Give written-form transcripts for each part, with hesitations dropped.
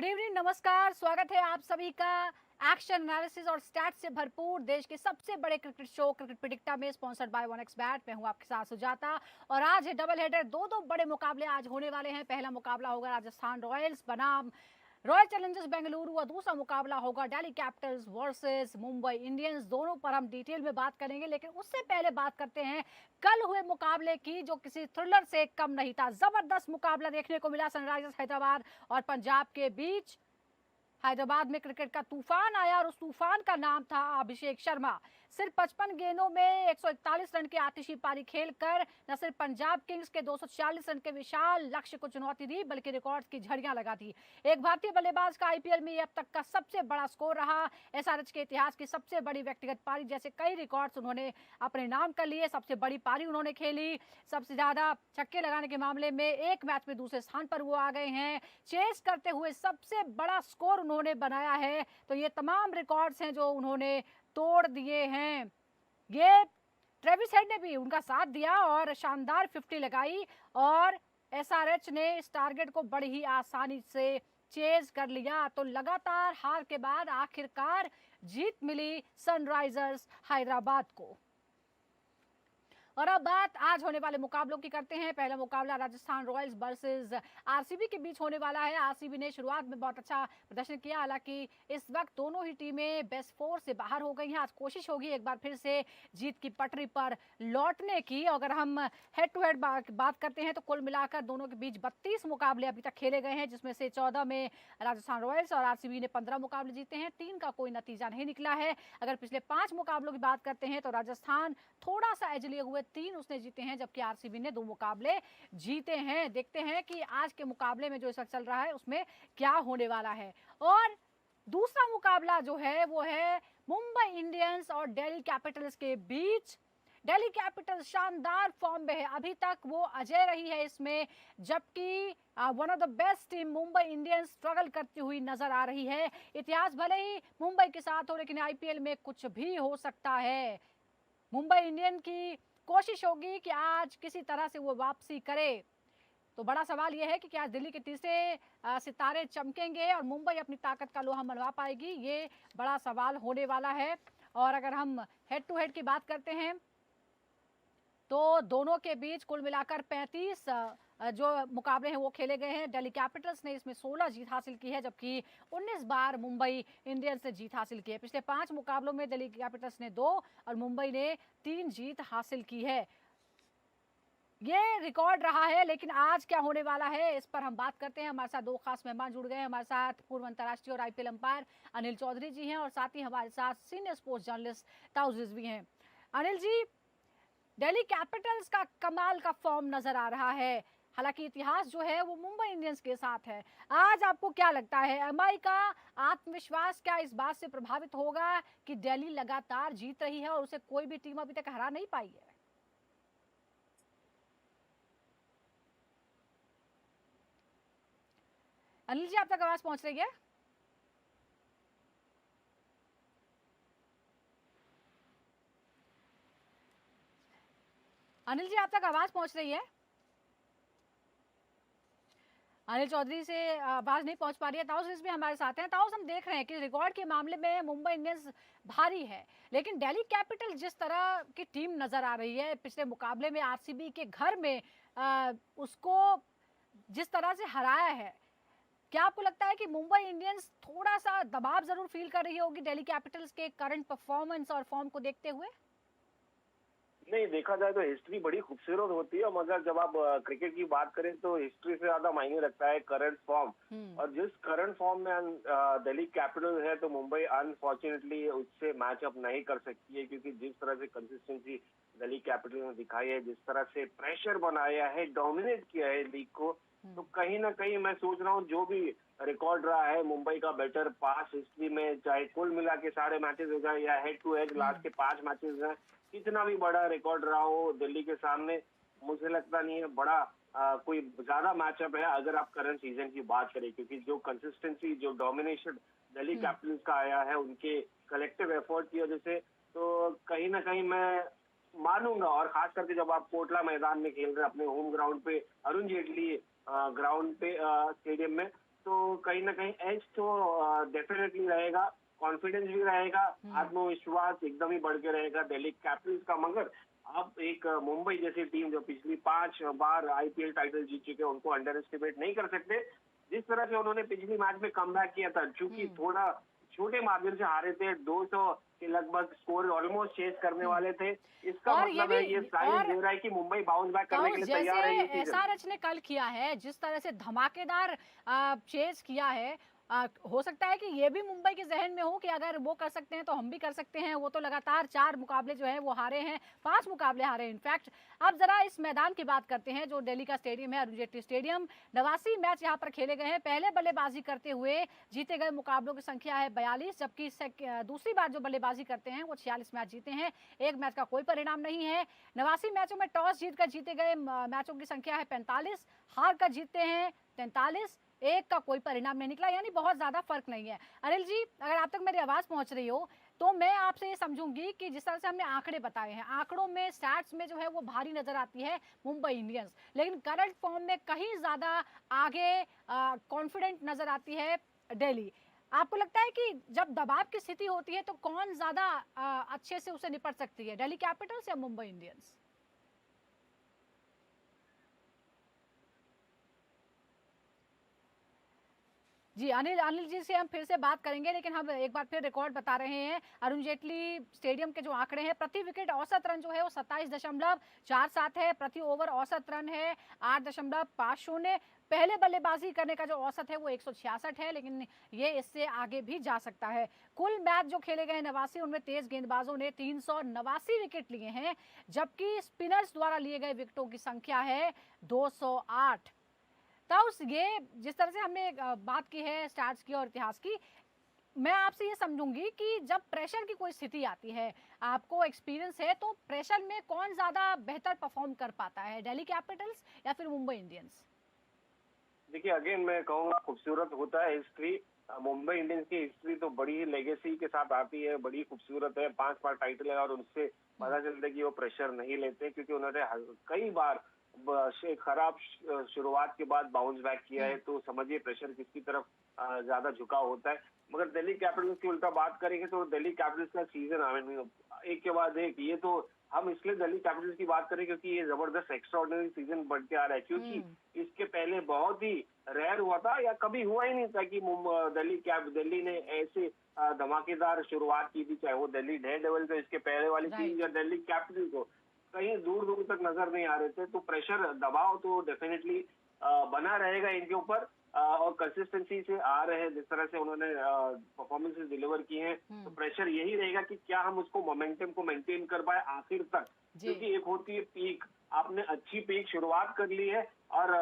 Good evening, नमस्कार। स्वागत है आप सभी का एक्शन एनालिसिस और स्टैट्स से भरपूर देश के सबसे बड़े क्रिकेट शो क्रिकेट प्रिडिक्टा में, स्पॉन्सर्ड बाय 1xBet। मैं हूं आपके साथ सुजाता और आज है डबल हेडर। दो बड़े मुकाबले आज होने वाले हैं। पहला मुकाबला होगा राजस्थान रॉयल्स बनाम रॉयल चैलेंजर्स बेंगलुरु और दूसरा मुकाबला होगा Delhi Capitals versus Mumbai Indians. दोनों पर हम डिटेल में बात करेंगे, लेकिन उससे पहले बात करते हैं कल हुए मुकाबले की, जो किसी थ्रिलर से कम नहीं था। जबरदस्त मुकाबला देखने को मिला सनराइजर्स हैदराबाद और पंजाब के बीच। हैदराबाद में क्रिकेट का तूफान आया और उस तूफान का नाम था अभिषेक शर्मा। सिर्फ 55 गेंदों में 141 रन की आतिशी पारी खेलकर न सिर्फ पंजाब किंग्स के 246 रन के विशाल लक्ष्य को चुनौती दी, बल्कि रिकॉर्ड्स की झड़ियां लगा दी। एक भारतीय बल्लेबाज का आईपीएल में अब तक का सबसे बड़ा स्कोर रहा। एसआरएच के इतिहास की सबसे बड़ी व्यक्तिगत पारी जैसे कई रिकॉर्ड्स उन्होंने अपने नाम कर लिए। सबसे बड़ी पारी उन्होंने खेली। सबसे ज्यादा छक्के लगाने के मामले में एक मैच में दूसरे स्थान पर वो आ गए हैं। चेस करते हुए सबसे बड़ा स्कोर उन्होंने बनाया है। तो ये तमाम रिकॉर्ड्स हैं जो उन्होंने तोड़ दिए हैं। ये ट्रेविस हेड ने भी उनका साथ दिया और शानदार 50 लगाई और एसआरएच ने इस टारगेट को बड़ी ही आसानी से चेज कर लिया। तो लगातार हार के बाद आखिरकार जीत मिली सनराइजर्स हैदराबाद को। और अब बात आज होने वाले मुकाबलों की करते हैं। पहला मुकाबला राजस्थान रॉयल्स वर्सेस आरसीबी के बीच होने वाला है। आरसीबी ने शुरुआत में बहुत अच्छा प्रदर्शन किया, हालांकि इस वक्त दोनों ही टीमें बेस्ट फोर से बाहर हो गई हैं। आज कोशिश होगी एक बार फिर से जीत की पटरी पर लौटने की। अगर हम हेड टू हेड बात करते हैं तो कुल मिलाकर दोनों के बीच 32 मुकाबले अभी तक खेले गए हैं, जिसमें से 14 में राजस्थान रॉयल्स और आरसीबी ने 15 मुकाबले जीते हैं। 3 का कोई नतीजा नहीं निकला है। अगर पिछले 5 मुकाबलों की बात करते हैं तो राजस्थान थोड़ा सा एज लिए हुए 3 उसने जीते हैं, जबकि आरसीबी ने 2 मुकाबले जीते हैं। देखते हैं कि आज के मुकाबले में जो इस वक्त चल रहा है उसमें क्या होने वाला है। और दूसरा मुकाबला जो है वो है मुंबई इंडियंस और दिल्ली कैपिटल्स के बीच। दिल्ली कैपिटल्स शानदार फॉर्म में है, अभी तक वो अजय रही है इसमें, जबकि one of the best team Mumbai Indians struggle करती हुई नजर आ रही है। इतिहास भले ही मुंबई के साथ हो, लेकिन आईपीएल में कुछ भी हो सकता है। मुंबई इंडियन की कोशिश होगी कि आज किसी तरह से वो वापसी करे। तो बड़ा सवाल यह है कि क्या दिल्ली के तीसरे सितारे चमकेंगे और मुंबई अपनी ताकत का लोहा मनवा पाएगी, ये बड़ा सवाल होने वाला है। और अगर हम हेड टू हेड की बात करते हैं तो दोनों के बीच कुल मिलाकर 35 जो मुकाबले हैं वो खेले गए हैं। दिल्ली कैपिटल्स ने इसमें 16 जीत हासिल की है, जबकि 19 बार मुंबई इंडियंस ने जीत हासिल की है। पिछले 5 मुकाबलों में दिल्ली कैपिटल्स ने 2 और मुंबई ने 3 जीत हासिल की है। ये रिकॉर्ड रहा है, लेकिन आज क्या होने वाला है इस पर हम बात करते हैं। हमारे साथ 2 खास मेहमान जुड़ गए हैं। हमारे साथ पूर्व अंतर्राष्ट्रीय और आईपीएल अंपायर अनिल चौधरी जी हैं और साथ ही हमारे साथ सीनियर स्पोर्ट्स जर्नलिस्ट ताउजिज भी हैं। अनिल जी, दिल्ली कैपिटल्स का कमाल का फॉर्म नजर आ रहा है, हालांकि इतिहास जो है वो मुंबई इंडियंस के साथ है। आज आपको क्या लगता है, एमआई का आत्मविश्वास क्या इस बात से प्रभावित होगा कि दिल्ली लगातार जीत रही है और उसे कोई भी टीम अभी तक हरा नहीं पाई है? अनिल जी, आप तक आवाज पहुंच रही है? अनिल जी, आप तक आवाज पहुंच रही है? अनिल चौधरी से आवाज नहीं पहुंच पा रही है। ताउस भी हमारे साथ हैं। ताउस, हम देख रहे हैं कि रिकॉर्ड के मामले में मुंबई इंडियंस भारी है, लेकिन दिल्ली कैपिटल जिस तरह की टीम नजर आ रही है, पिछले मुकाबले में आरसीबी के घर में उसको जिस तरह से हराया है, क्या आपको लगता है कि मुंबई इंडियंस थोड़ा सा दबाव जरूर फील कर रही होगी दिल्ली कैपिटल्स के करंट परफॉर्मेंस और फॉर्म को देखते हुए? नहीं, देखा जाए तो हिस्ट्री बड़ी खूबसूरत होती है, मगर जब आप क्रिकेट की बात करें तो हिस्ट्री से ज्यादा मायने रखता है करंट फॉर्म। और जिस करंट फॉर्म में दिल्ली कैपिटल है, तो मुंबई अनफॉर्चुनेटली उससे मैचअप नहीं कर सकती है, क्योंकि जिस तरह से कंसिस्टेंसी दिल्ली कैपिटल ने दिखाई है, जिस तरह से प्रेशर बनाया है, डोमिनेट किया है लीग को, तो कहीं ना कहीं मैं सोच रहा हूँ जो भी रिकॉर्ड रहा है मुंबई का बेटर पास हिस्ट्री में, चाहे कुल मिला के सारे मैचेस हो जाए या हेड टू हेड लास्ट के 5 मैचेस हैं, कितना भी बड़ा रिकॉर्ड रहा हो दिल्ली के सामने, मुझे लगता नहीं है बड़ा कोई ज्यादा मैचअप है अगर आप करंट सीजन की बात करें, क्योंकि जो कंसिस्टेंसी, जो डोमिनेशन दिल्ली कैपिटल्स का आया है उनके कलेक्टिव एफर्ट की वजह से, तो कहीं ना कहीं मैं मानूंगा। और खास करके जब आप कोटला मैदान में खेल रहे हैं अपने होम ग्राउंड पे, अरुण जेटली ग्राउंड पे, स्टेडियम में, तो कहीं ना कहीं एज तो डेफिनेटली रहेगा, कॉन्फिडेंस भी रहेगा, आत्मविश्वास एकदम ही बढ़ के रहेगा दिल्ली कैपिटल्स का। मगर अब एक मुंबई जैसी टीम जो पिछली 5 बार आईपीएल टाइटल जीत चुके हैं, उनको अंडर एस्टिमेट नहीं कर सकते। जिस तरह से उन्होंने पिछली मैच में कमबैक किया था, चूंकि थोड़ा छोटे मार्जिन से हारे थे, 200 के लगभग स्कोर ऑलमोस्ट चेज करने वाले थे। इसका और मतलब है, ये साइन दे रहा है कि मुंबई बाउंस बैक करने के लिए तैयार है ये जैसे सीजन। एसआरएच ने कल किया है, जिस तरह से धमाकेदार चेज किया है, हो सकता है कि ये भी मुंबई के जहन में हो कि अगर वो कर सकते हैं तो हम भी कर सकते हैं। वो तो लगातार 4 मुकाबले जो है वो हारे हैं, 5 मुकाबले हारे हैं इनफैक्ट। अब जरा इस मैदान की बात करते हैं जो दिल्ली का स्टेडियम है, अरुण जेटली स्टेडियम। 89 मैच यहाँ पर खेले गए हैं। पहले बल्लेबाजी करते हुए जीते गए मुकाबलों की संख्या है 42, जबकि दूसरी बार जो बल्लेबाजी करते हैं वो 46 मैच जीते हैं। एक मैच का कोई परिणाम नहीं है। 89 मैचों में टॉस जीतकर जीते गए मैचों की संख्या है 45, हार कर जीते हैं 43, एक का कोई परिणाम नहीं निकला, यानी बहुत ज्यादा फर्क नहीं है। अनिल जी, अगर आप तक मेरी आवाज पहुंच रही हो तो मैं आपसे ये समझूंगी कि जिस तरह से हमने आंकड़े बताए हैं, आंकड़ों में स्टैट्स में जो है वो भारी नजर आती है मुंबई इंडियंस, लेकिन करंट फॉर्म में कहीं ज्यादा आगे कॉन्फिडेंट नजर आती है दिल्ली। आपको लगता है कि जब दबाव की स्थिति होती है तो कौन ज्यादा अच्छे से उसे निपट सकती है, दिल्ली कैपिटल्स या मुंबई इंडियंस? जी, अनिल अनिल जी से हम फिर से बात करेंगे, लेकिन हम एक बार फिर रिकॉर्ड बता रहे हैं। अरुण जेटली स्टेडियम के जो आंकड़े हैं, प्रति विकेट औसत रन जो है वो 27.47 है, प्रति ओवर औसत रन है 8.50। पहले बल्लेबाजी करने का जो औसत है वो 166 है, लेकिन ये इससे आगे भी जा सकता है। कुल मैच जो खेले गए 89, उनमें तेज गेंदबाजों ने 389 विकेट लिए हैं, जबकि स्पिनर्स द्वारा लिए गए विकेटों की संख्या है 208। तो ये जिस तरह से हमने बात की है स्टार्स की और इतिहास की, मैं आपसे ये समझूंगी कि जब प्रेशर की कोई स्थिति आती है, आपको एक्सपीरियंस है, तो प्रेशर में कौन ज्यादा बेहतर परफॉर्म कर पाता है, दिल्ली कैपिटल्स या फिर मुंबई इंडियंस? देखिए, अगेन मैं कहूँगा खूबसूरत होता है हिस्ट्री। मुंबई इंडियंस की हिस्ट्री तो बड़ी ही लेगेसी के साथ आती है, बड़ी खूबसूरत है। 5 बार टाइटल है और उनसे पता चलता है कि वो प्रेशर नहीं लेते, क्योंकि उन्होंने कई बार खराब शुरुआत के बाद बाउंस बैक किया है। तो समझिए प्रेशर किसकी तरफ ज्यादा झुकाव होता है। मगर दिल्ली कैपिटल्स की उल्टा बात करेंगे तो दिल्ली कैपिटल्स का सीजन, आई मीन, एक के बाद एक, ये तो हम इसलिए दिल्ली कैपिटल्स की बात करें क्योंकि ये जबरदस्त एक्स्ट्राऑर्डिनरी सीजन बढ़ के आ रहा है। क्योंकि इसके पहले बहुत ही रेयर हुआ था, या कभी हुआ ही नहीं था कि दिल्ली ने ऐसे धमाकेदार शुरुआत की थी, चाहे वो दिल्ली डेयरडेविल्स तो इसके पहले वाली टीम या दिल्ली कैपिटल को कहीं दूर दूर तक नजर नहीं आ रहे थे। तो प्रेशर, दबाव तो डेफिनेटली बना रहेगा इनके ऊपर। और कंसिस्टेंसी से आ रहे हैं, जिस तरह से उन्होंने परफॉर्मेंसेस डिलीवर की हैं, तो प्रेशर यही रहेगा कि क्या हम उसको मोमेंटम को मेंटेन कर पाए आखिर तक। क्योंकि एक होती है पीक, आपने अच्छी पीक शुरुआत कर ली है, और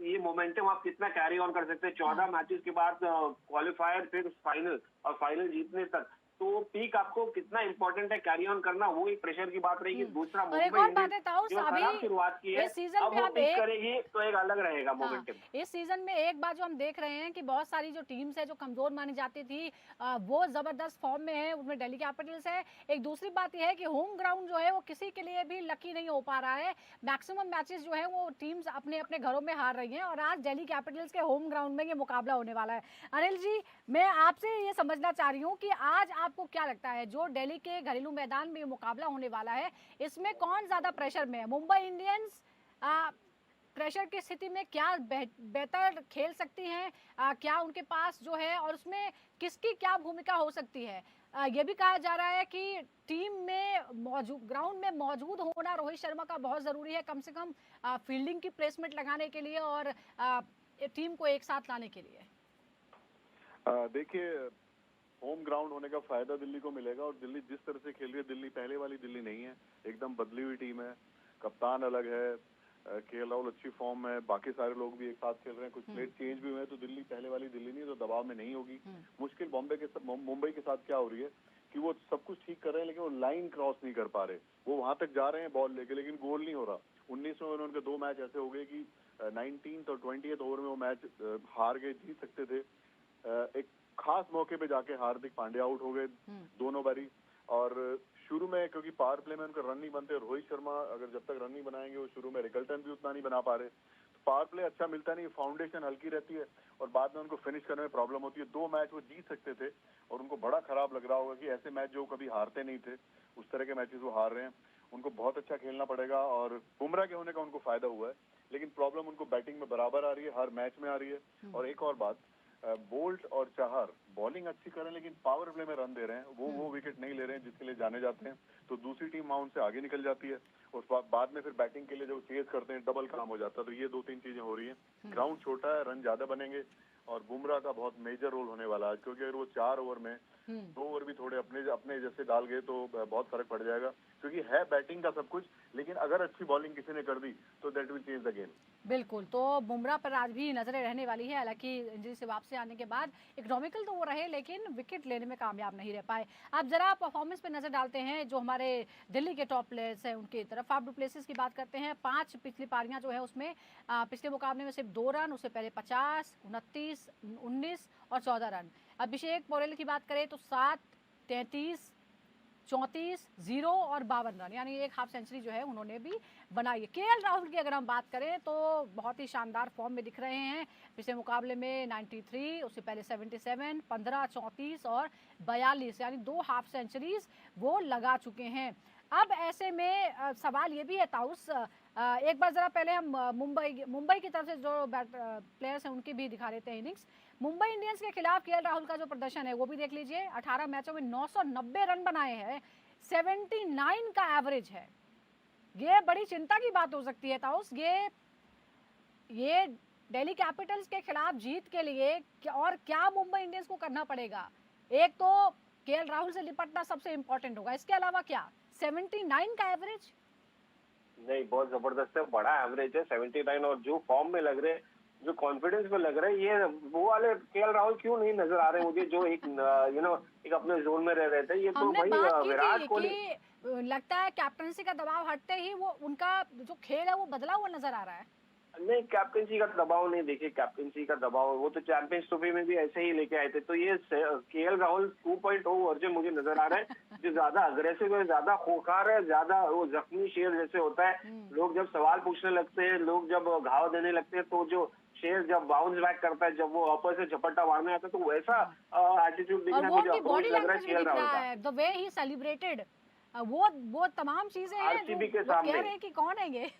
ये मोमेंटम आप कितना कैरी ऑन कर सकते हैं 14 मैचेस के बाद, क्वालिफायर, फिर फाइनल और फाइनल जीतने तक। तो पीक आपको कितना इंपॉर्टेंट है कैरी ऑन करना, वो एक प्रेशर की बात रहेगी। दूसरा, और एक मुंबई और बात है इंडियंस ताऊस, जो खराब शुरुआत की है, इस सीजन अब में वो आप पिक करेगी तो एक अलग रहेगा मोमेंटम। इस सीजन में एक बात जो हम देख रहे हैं कि बहुत सारी जो टीम्स है जो कमजोर मानी जाती थी, वो जबरदस्त फॉर्म में है, उसमें दिल्ली कैपिटल्स है। एक दूसरी बात यह है कि होम ग्राउंड जो है वो किसी के लिए भी लकी नहीं हो पा रहा है। मैक्सिमम मैचेस जो है वो टीम्स अपने अपने घरों में हार रही हैं, और आज दिल्ली कैपिटल्स के होम ग्राउंड में ये मुकाबला होने वाला है। अनिल जी, मैं आपसे ये समझना चाह रही हूँ कि आज आपको क्या लगता है, जो दिल्ली के घरेलू मैदान में मुकाबला होने वाला है, इसमें कौन ज्यादा प्रेशर में है? मुंबई इंडियंस प्रेशर की स्थिति में क्या बेहतर खेल सकती हैं, क्या उनके पास जो है, और उसमें किसकी क्या भूमिका हो सकती है? ये भी कहा जा रहा है कि टीम में मौजूद, ग्राउंड में मौजूद होना रोहित शर्मा का बहुत जरूरी है, कम से कम फील्डिंग की प्लेसमेंट लगाने के लिए और टीम को एक साथ लाने के लिए। देखिए, होम ग्राउंड होने का फायदा दिल्ली को मिलेगा, और दिल्ली जिस तरह से खेल रही है, दिल्ली पहले वाली दिल्ली नहीं है, एकदम बदली हुई टीम है। कप्तान अलग है, केएल राहुल अच्छी फॉर्म में, बाकी सारे लोग भी एक साथ खेल रहे हैं, कुछ प्लेयर चेंज भी हुए हैं। तो दिल्ली पहले वाली दिल्ली नहीं, तो दबाव में नहीं होगी। मुश्किल मुंबई के साथ क्या हो रही है कि वो सब कुछ ठीक कर रहे हैं, लेकिन वो लाइन क्रॉस नहीं कर पा रहे। वो वहां तक जा रहे हैं बॉल लेके, लेकिन गोल नहीं हो रहा। 19 में उनके 2 मैच ऐसे हो गए कि 19th और 20th ओवर में वो मैच हार गए, जीत सकते थे। एक खास मौके पे जाके हार्दिक पांड्या आउट हो गए दोनों बारी, और शुरू में क्योंकि पावर प्ले में उनका रन नहीं बनते, रोहित शर्मा अगर जब तक रन नहीं बनाएंगे, वो शुरू में रिकल्टन भी उतना नहीं बना पा रहे। पावर प्ले अच्छा मिलता नहीं, फाउंडेशन हल्की रहती है और बाद में उनको फिनिश करने में प्रॉब्लम होती है। 2 मैच वो जीत सकते थे और उनको बड़ा खराब लग रहा होगा कि ऐसे मैच जो कभी हारते नहीं थे, उस तरह के मैचेस वो हार रहे हैं। उनको बहुत अच्छा खेलना पड़ेगा और बुमराह के होने का उनको फायदा हुआ है, लेकिन प्रॉब्लम उनको बैटिंग में बराबर आ रही है, हर मैच में आ रही है। और एक और बात, बोल्ट और चाहर बॉलिंग अच्छी करें लेकिन पावर प्ले में रन दे रहे हैं, वो विकेट नहीं ले रहे हैं जिसके लिए जाने जाते हैं, तो दूसरी टीम वहां उनसे आगे निकल जाती है। उस बाद में फिर बैटिंग के लिए जब चेज करते हैं डबल काम हो जाता है। तो ये 2-3 चीजें हो रही हैं। ग्राउंड छोटा है, रन ज्यादा बनेंगे और बुमराह का बहुत मेजर रोल होने वाला है, क्योंकि अगर वो 4 ओवर में 2 ओवर भी थोड़े अपने जैसे डाल गए तो बहुत फर्क पड़ जाएगा, क्योंकि है बैटिंग का सब कुछ, लेकिन अगर अच्छी बॉलिंग किसी ने कर दी तो that will change the game. बिल्कुल, तो बुमराह पर आज भी नजरें रहने वाली है। हालांकि इंजरी से वापसी आने के बाद इकोनॉमिकल तो वो रहे, लेकिन विकेट लेने में कामयाब नहीं रह पाए। अब जरा परफॉर्मेंस पे नजर डालते हैं जो हमारे दिल्ली के टॉप प्लेयर्स हैं उनकी तरफ। फाफ डु प्लेसिस की बात करते हैं। 5 पिछली पारियां जो है उसमें पिछले मुकाबले में सिर्फ 2 रन, उससे पहले 50, 29, 19 और 14 रन। अभिषेक पोरेल की बात करें तो 7, 33, 34, 0 और 52 रन, यानी एक हाफ सेंचुरी जो है उन्होंने भी बनाई है। केएल राहुल की अगर हम बात करें तो बहुत ही शानदार फॉर्म में दिख रहे हैं। पिछले मुकाबले में 93, उससे पहले 77, 15, 34 और 42, यानी 2 हाफ सेंचुरीज वो लगा चुके हैं। अब ऐसे में सवाल ये भी है ताउस, एक बार जरा पहले हम मुंबई की तरफ से जो प्लेयर्स हैं उनकी भी दिखा देते हैं इनिंग्स। मुंबई इंडियंस के खिलाफ केएल राहुल का जो प्रदर्शन है वो भी देख लीजिए। 18 मैचों में 990 रन बनाए हैं, 79 का एवरेज है। ये बड़ी चिंता की बात हो सकती है ताउस। ये दिल्ली कैपिटल्स के खिलाफ जीत के लिए और क्या मुंबई इंडियंस को करना पड़ेगा? एक तो केएल राहुल से निपटना सबसे इंपॉर्टेंट होगा, इसके अलावा क्या 79 का एवरेज? नहीं, बहुत जबरदस्त है, बड़ा एवरेज है 79। और जो फॉर्म में लग रहे हैं, जो कॉन्फिडेंस में लग रहे हैं, ये वो वाले केएल राहुल क्यों नहीं नजर आ रहे मुझे, जो एक एक अपने जोन में रह रहे थे। ये तो भाई विराट कोहली, लगता है कैप्टनसी का दबाव हटते ही वो उनका जो खेल है वो बदला हुआ नजर आ रहा है। नहीं, कैप्टनसी का दबाव नहीं, देखिए कैप्टनसी का दबाव वो तो चैंपियंस ट्रॉफी में भी ऐसे ही लेके आए थे। तो ये केएल राहुल 2.0 वर्जन मुझे नजर आ रहा है, जो ज्यादा अग्रेसिव है, ज्यादा खोखार है, ज्यादा वो जख्मी शेर जैसे होता है। लोग जब सवाल पूछने लगते हैं, लोग जब घाव देने लगते हैं, तो जो शेर जब बाउंस बैक करता है, जब वो अपर से झपट्टा मारने आता है, तो वैसा एटीट्यूड दिखना मुझे अप्रोच लग रहा है केएल राहुल का। द वे ही सेलिब्रेटेड, वो तमाम चीजें हैं आरसीबी के जो सामने कह रहे हैं कि कौन है ये।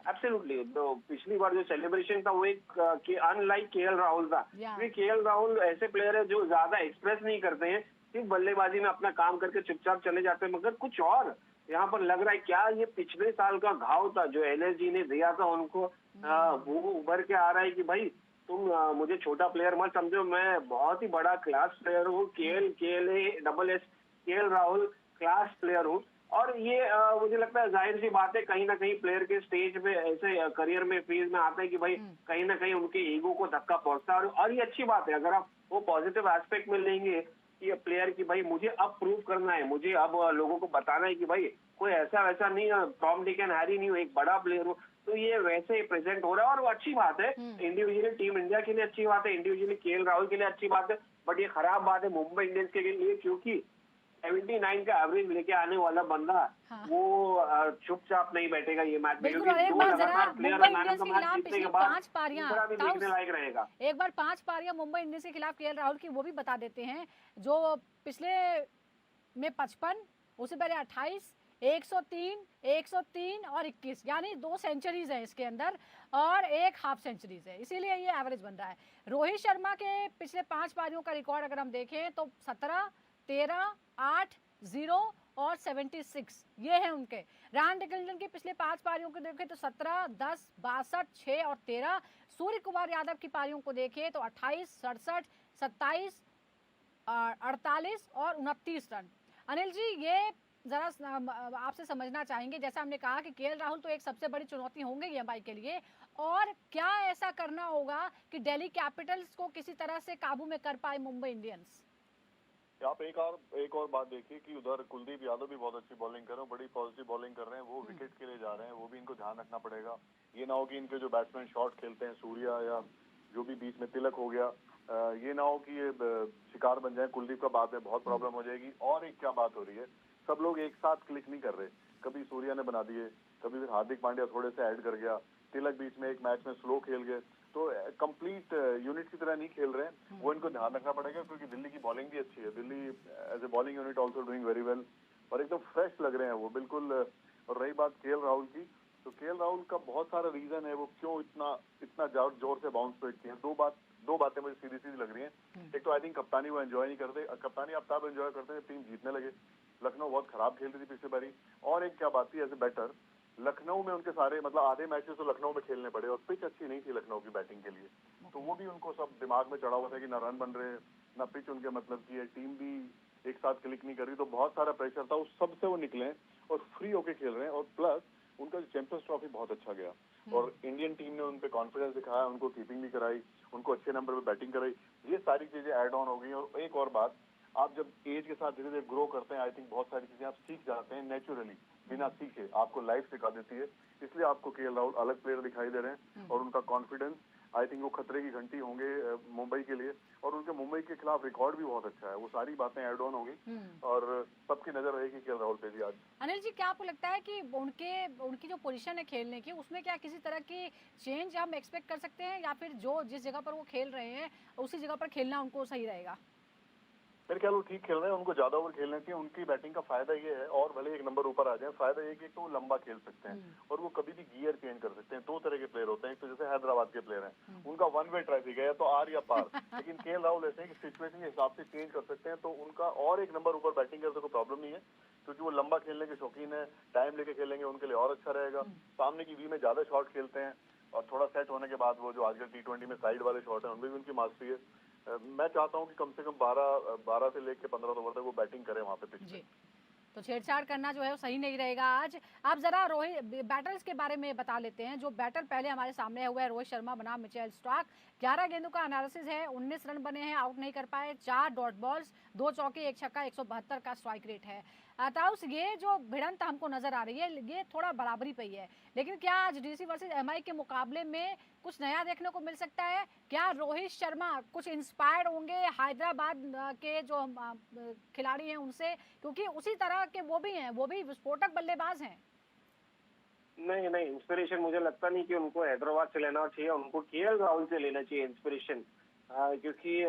एब्सोल्युटली, तो पिछली बार जो सेलिब्रेशन था वो एक अनलाइक केएल राहुल था। क्योंकि केएल राहुल ऐसे प्लेयर है जो ज्यादा एक्सप्रेस नहीं करते हैं, सिर्फ बल्लेबाजी में अपना काम करके चुपचाप चले जाते हैं। मगर कुछ और यहाँ पर लग रहा है, क्या ये पिछले साल का घाव था जो एलएसजी ने दिया था उनको, वो उभर के आ रहा है कि भाई तुम मुझे छोटा प्लेयर मत समझो, मैं बहुत ही बड़ा क्लास प्लेयर हूँ। केएल राहुल क्लास प्लेयर हूँ। और ये मुझे लगता है जाहिर सी बात है, कहीं ना कहीं प्लेयर के स्टेज पे ऐसे करियर में फेज में आता है कि भाई कहीं ना कहीं उनके ईगो को धक्का पहुंचता है। और ये अच्छी बात है अगर आप वो पॉजिटिव एस्पेक्ट में लेंगे कि प्लेयर की भाई मुझे अब प्रूव करना है, मुझे अब लोगों को बताना है कि भाई कोई ऐसा वैसा नहीं है, टॉम डिक एंड हैरी नहीं हूँ, एक बड़ा प्लेयर हूँ। तो ये वैसे प्रेजेंट हो रहा है और वो अच्छी बात है। इंडिविजुअली टीम इंडिया के लिए अच्छी बात है, इंडिविजुअली केएल राहुल के लिए अच्छी बात है। बट ये खराब बात है मुंबई इंडियंस के लिए, क्योंकि 79 का एवरेज लेके आने वाला बंदा वो चुपचाप नहीं बैठेगा ये मैच में, क्योंकि एक दो बार लगातार player man of the match जीतने के बाद 5 पारियां दूसरा भी देखने लायक रहेगा। एक बार 5 पारियां मुंबई इंडियंस के खिलाफ केएल राहुल की वो भी बता देते हैं। जो पिछले में 55, उससे पहले 28, 103 और 21, यानी 2 सेंचुरीज है इसके अंदर और 1 हाफ सेंचुरीज है, इसीलिए ये एवरेज बन रहा है। रोहित शर्मा के पिछले 5 पारियों का रिकॉर्ड अगर हम देखें तो 17, 13, 8, 0 और 76 ये है उनके। रैन डिकल्टन की पिछले 5 पारियों को देखें तो 17, 10, 62, 6 और 13। सूर्य कुमार यादव की पारियों को देखें तो 28, 67, 27, 48 और 29 रन। अनिल जी, ये जरा आपसे समझना चाहेंगे, जैसा हमने कहा कि केएल राहुल तो एक सबसे बड़ी चुनौती होंगे ईएमआई के लिए, और क्या ऐसा करना होगा कि दिल्ली कैपिटल्स को किसी तरह से काबू में कर पाए मुंबई इंडियंस? आप एक और बात देखिए कि उधर कुलदीप यादव भी बहुत अच्छी बॉलिंग कर रहे हैं, बड़ी पॉजिटिव बॉलिंग कर रहे हैं, वो विकेट के लिए जा रहे हैं, वो भी इनको ध्यान रखना पड़ेगा। ये ना हो कि इनके जो बैट्समैन शॉट खेलते हैं, सूर्या या जो भी बीच में तिलक हो गया, ये ना हो कि ये शिकार बन जाए कुलदीप का, बाद में बहुत प्रॉब्लम हो जाएगी। और एक क्या बात हो रही है, सब लोग एक साथ क्लिक नहीं कर रहे, कभी सूर्या ने बना दिए, कभी फिर हार्दिक पांड्या थोड़े से ऐड कर गया, तिलक बीच में एक मैच में स्लो खेल गए, तो कंप्लीट यूनिट की तरह नहीं खेल रहे हैं। वो इनको ध्यान रखना पड़ेगा, क्योंकि दिल्ली की बॉलिंग भी अच्छी है। Delhi as a bowling unit also doing very well, और एकदम फ्रेश लग रहे हैं वो बिल्कुल। और रही बात केएल राहुल की, तो केएल राहुल का बहुत सारा रीजन है वो क्यों इतना जोर से बाउंस बैक किए। दो बातें मुझे सीधी सीधी लग रही हैं। एक तो आई थिंक कप्तानी वो एंजॉय नहीं करते। कप्तानी आप तब एंजॉय करते हैं टीम जीतने लगे। लखनऊ बहुत खराब खेल रही थी पिछली बारी। और एक क्या बात थी, एज ए बैटर लखनऊ में उनके सारे मतलब आधे मैचेस तो लखनऊ में खेलने पड़े, और पिच अच्छी नहीं थी लखनऊ की बैटिंग के लिए। तो वो भी उनको सब दिमाग में चढ़ा हुआ था कि ना रन बन रहे, ना पिच उनके मतलब की है, टीम भी एक साथ क्लिक नहीं कर रही। तो बहुत सारा प्रेशर था, उस सब से वो निकले और फ्री होके खेल रहे हैं। और प्लस उनका चैंपियंस ट्रॉफी बहुत अच्छा गया, और इंडियन टीम ने उन पे कॉन्फिडेंस दिखाया, उनको कीपिंग भी कराई, उनको अच्छे नंबर पे बैटिंग कराई। ये सारी चीजें ऐड ऑन हो गई। और एक और बात, आप जब एज के साथ धीरे धीरे ग्रो करते हैं, आई थिंक बहुत सारी चीजें आप सीख जाते हैं नेचुरली, बिना सीखे। आपको लाइफ सिखा देती है। इसलिए आपको केएल राहुल अलग प्लेयर दिखाई दे रहे हैं, और उनका कॉन्फिडेंस आई थिंक वो खतरे की घंटी होंगे मुंबई के लिए। और उनके मुंबई के खिलाफ रिकॉर्ड भी बहुत अच्छा है। वो सारी बातें ऐड ऑन होंगी, और सबकी नजर रहेगी केएल राहुल पे भी आज। अनिल जी, क्या आपको लगता है कि उनकी जो पोजीशन है खेलने की, उसमें क्या किसी तरह की चेंज हम एक्सपेक्ट कर सकते हैं, या फिर जो जिस जगह पर वो खेल रहे हैं उसी जगह पर खेलना उनको सही रहेगा? मेरे ख्याल वो ठीक खेल रहे हैं, उनको ज्यादा ओवर खेलना चाहिए। उनकी बैटिंग का फायदा ये है, और भले एक नंबर ऊपर आ जाए, फायदा ये कि तो वो लंबा खेल सकते हैं, और वो कभी भी गियर चेंज कर सकते हैं। दो तरह के प्लेयर होते हैं, एक तो जैसे हैदराबाद के प्लेयर हैं, उनका वन वे ट्रैफिक है, या तो आर या पार। लेकिन केएल राहुल ऐसे हैं कि सिचुएशन के हिसाब से चेंज कर सकते हैं, तो उनका और एक नंबर ऊपर बैटिंग करने कोई प्रॉब्लम नहीं है, क्योंकि वो लंबा खेलने के शौकीन है। टाइम लेके खेलेंगे उनके लिए और अच्छा रहेगा। सामने की वी में ज्यादा शॉट खेलते हैं, और थोड़ा सेट होने के बाद वो जो आजकल T20 में साइड वाले शॉट है, उनमें भी उनकी मास्टरी है। मैं चाहता हूं कि कम से कम 12 से लेकर 15 ओवर तक वो बैटिंग करें वहां पे पिच पे। तो छेड़छाड़ करना जो है वो सही नहीं रहेगा आज। आप जरा रोहित बैटर्स के बारे में बता लेते हैं। जो बैटर पहले हमारे सामने हुआ है रोहित शर्मा बनाम मिचेल स्टार्क। 11 गेंदों का एनालिसिस है, 19 रन बने हैं, आउट नहीं कर पाए, 4 डॉट बॉल्स, 2 चौके, 1 छक्का, 172 का स्ट्राइक रेट है। ताउस, ये जो भिड़ंत हमको नजर आ रही है ये थोड़ा बराबरी पे ही है, लेकिन क्या आज डीसी वर्सेस एमआई के मुकाबले में कुछ नया देखने को मिल सकता है? क्या रोहित शर्मा कुछ इंस्पायर्ड होंगे हैदराबाद के जो खिलाड़ी हैं उनसे, क्योंकि उसी तरह के वो भी हैं, वो भी विस्फोटक बल्लेबाज हैं? नहीं नहीं, इंस्पिरेशन मुझे लगता नहीं कि उनको हैदराबाद से लेना चाहिए, उनको केएल राहुल से लेना चाहिए इंस्पिरेशन। क्योंकि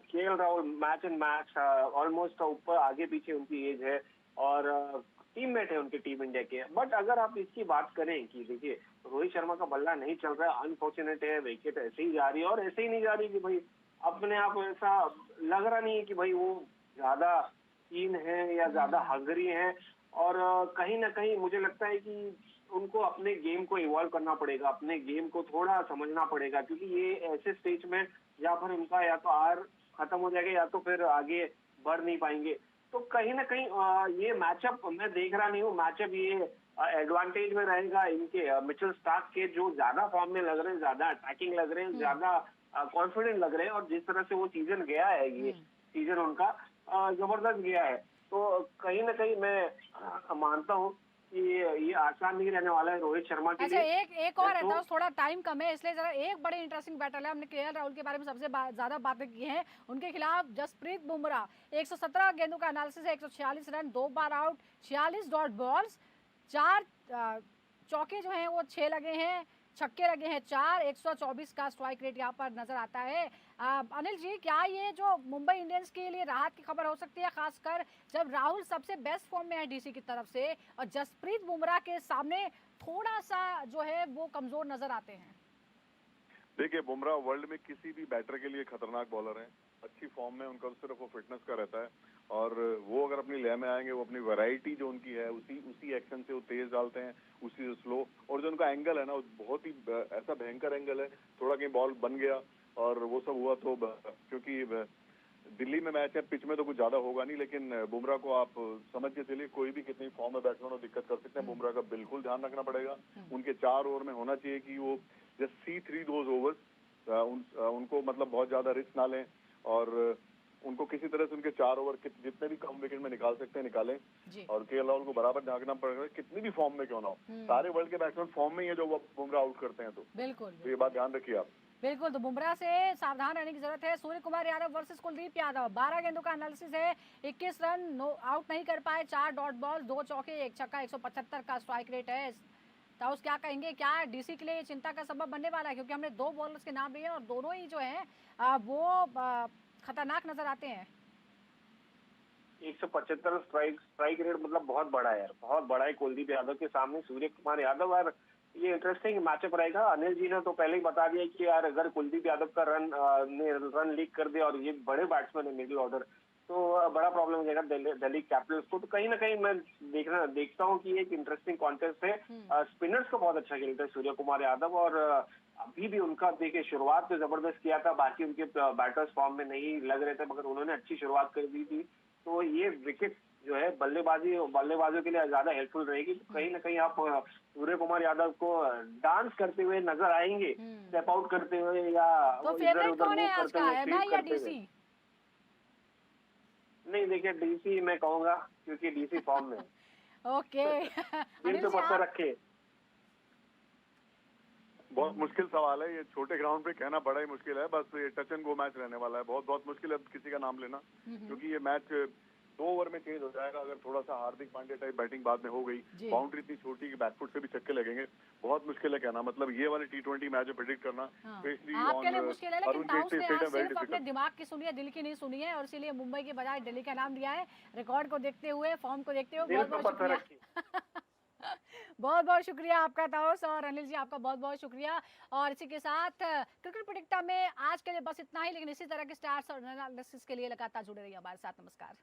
KL Rahul match and match almost ऊपर आगे पीछे उनकी एज है, और टीममेट है उनके टीम इंडिया के। बट अगर आप इसकी बात करें कि देखिए रोहित शर्मा का बल्ला नहीं चल रहा है, अनफॉर्चुनेट है, विकेट ऐसे ही जा रही है, और ऐसे ही नहीं जा रही कि भाई अपने आप ऐसा लग रहा नहीं है कि भाई वो ज्यादा कीन है या ज्यादा हंगरी है। और कहीं ना कहीं मुझे लगता है कि उनको अपने गेम को इवॉल्व करना पड़ेगा, अपने गेम को थोड़ा समझना पड़ेगा, क्योंकि ये ऐसे स्टेज में या फिर उनका या तो आर खत्म हो जाएगा या तो फिर आगे बढ़ नहीं पाएंगे। तो कहीं ना कहीं ये मैचअप मैं देख रहा नहीं हूँ, मैचअप ये एडवांटेज में रहेगा इनके मिचेल स्टार्क के, जो ज्यादा फॉर्म में लग रहे हैं, ज्यादा अटैकिंग लग रहे हैं, ज्यादा कॉन्फिडेंट लग रहे हैं, और जिस तरह से वो सीजन गया है, ये सीजन उनका जबरदस्त गया है। तो कहीं ना कहीं मैं मानता हूँ कि ये आसान नहीं रहने वाला है रोहित शर्मा के अच्छा, लिए। एक और रहता है, थोड़ा टाइम कम है इसलिए जरा एक बड़े इंटरेस्टिंग बैटल है। हमने केएल राहुल के बारे में सबसे ज्यादा बातें की हैं। उनके खिलाफ जसप्रीत बुमराह, 117 गेंदों का एनालिसिस है, 146 रन, 2 बार आउट, 46 डॉट बॉल्स, 4 चौके जो हैं वो 6 लगे हैं, छक्के लगे हैं 4, 124 का स्ट्राइक रेट यहाँ पर नजर आता है। अनिल जी, क्या ये जो मुंबई इंडियंस के लिए राहत की खबर हो सकती है, खासकर जब राहुल सबसे बेस्ट फॉर्म में है डीसी की तरफ से, और जसप्रीत बुमराह के सामने थोड़ा सा जो है वो कमजोर नजर आते हैं? देखिए, बुमराह वर्ल्ड में किसी भी बैटर के लिए खतरनाक बॉलर है। अच्छी फॉर्म में उनका सिर्फ वो फिटनेस का रहता है, और वो अगर अपनी लय में आएंगे, वो अपनी वैरायटी जो उनकी है उसी एक्शन से वो तेज डालते हैं, उसी से स्लो। और जो उनका एंगल है ना, वो बहुत ही ऐसा भयंकर एंगल है। थोड़ा कहीं बॉल बन गया और वो सब हुआ तो, क्योंकि दिल्ली में मैच है, पिच में तो कुछ ज्यादा होगा नहीं, लेकिन बुमराह को आप समझ के चलिए, कोई भी कितनी फॉर्म में बैट्समैन हो दिक्कत कर सकते हैं। बुमराह का बिल्कुल ध्यान रखना पड़ेगा। उनके 4 ओवर में होना चाहिए कि वो just see three those overs, उनको मतलब बहुत ज्यादा रिस्क ना लें, और उनको किसी तरह से उनके 4 ओवर जितने भी कम विकेट में निकाल सकते हैं निकालें। और केएल राहुल को बराबर झांकना पड़ेगा, कितनी भी फॉर्म में क्यों ना हो। सारे वर्ल्ड के बैट्समैन फॉर्म में ही है जो वो बुमराह आउट करते हैं। तो बिल्कुल, तो ये बात ध्यान रखिए आप। बिल्कुल। तो बुमराह से सावधान रहने की जरूरत है। सूर्य कुमार यादव वर्सेस कुलदीप यादव, 12 गेंदों का एनालिसिस है, 21 रन, आउट नहीं कर पाए, 4 डॉट बॉल, 2 चौके, 1 छक्का, 175 का स्ट्राइक रेट है। ताउस क्या कहेंगे, क्या डीसी के लिए ये चिंता का सबब बनने वाला है? क्योंकि हमने 2 बॉलर्स के नाम लिए और दोनों ही जो हैं वो खतरनाक नजर आते हैं। 175 स्ट्राइक रेट मतलब बहुत बड़ा है यार, बहुत बड़ा है कुलदीप यादव के सामने सूर्य कुमार यादव। और ये इंटरेस्टिंग मैचअप रहेगा। अनिल जी ने तो पहले ही बता दिया कि यार अगर कुलदीप यादव का रन लीक कर दिया और ये बड़े बैट्समैन है मिडिल ऑर्डर, तो बड़ा प्रॉब्लम हो जाएगा दिल्ली कैपिटल्स को। तो कहीं ना कहीं मैं देखता हूँ कि एक इंटरेस्टिंग कॉन्टेस्ट है। स्पिनर्स को बहुत अच्छा खेलते हैं सूर्य कुमार यादव, और अभी भी उनका देखिए शुरुआत तो जबरदस्त किया था, बाकी उनके बैटर्स फॉर्म में नहीं लग रहे थे, मगर उन्होंने अच्छी शुरुआत कर दी थी। तो ये विकेट जो है बल्लेबाजों के लिए ज्यादा हेल्पफुल रहेगी। तो कहीं ना कहीं आप सूर्य कुमार यादव को डांस करते हुए नजर आएंगे, स्टेप आउट करते हुए या तो इधर फेवरेट उधर कौन है मूव आज करते का, हुए, एमआई स्वीप या करते हुए। डीसी? नहीं देखिए, डीसी मैं कहूंगा, क्योंकि डीसी फॉर्म में है। ओके दिल अनिल पे जी पत्थर आप? रखे। बहुत मुश्किल सवाल है ये, छोटे ग्राउंड पे कहना बड़ा ही मुश्किल है। बस ये टच एंड गो मैच रहने वाला है, बहुत बहुत मुश्किल है किसी का नाम लेना, क्योंकि ये मैच 2 ओवर में चेंज हो जाएगा। अगर थोड़ा सा हार्दिक पांड्या टाइप बैटिंग बाद में हो गई, बाउंड्री इतनी छोटी कि बैकफुट से भी छक्के लगेंगे, बहुत मुश्किल है कहना। मतलब ये वाले T20 मैच प्रेडिक्ट करना स्पेशली आपके लिए मुश्किल है, लेकिन अरुण ताउस जेटली ने आज स्टेडियम वेरी सिर्फ अपने डिफिकल्ट। दिमाग की सुनी है, दिल की नहीं सुनी है, और इसीलिए मुंबई के बजाय दिल्ली का नाम लिया है। रिकॉर्ड को देखते हुए, फॉर्म को देखते हुए दिल बहुत पे बहुत पत्थर शुक्रिया रखे। बहुत बहुत शुक्रिया आपका ताउस, और अनिल जी आपका बहुत बहुत शुक्रिया। और इसी के साथ क्रिकेट प्रेडिक्टा में आज के लिए बस इतना ही, लेकिन इसी तरह के स्टार्स और एनालिसिस के लिए लगातार जुड़े रहिए हमारे साथ। नमस्कार।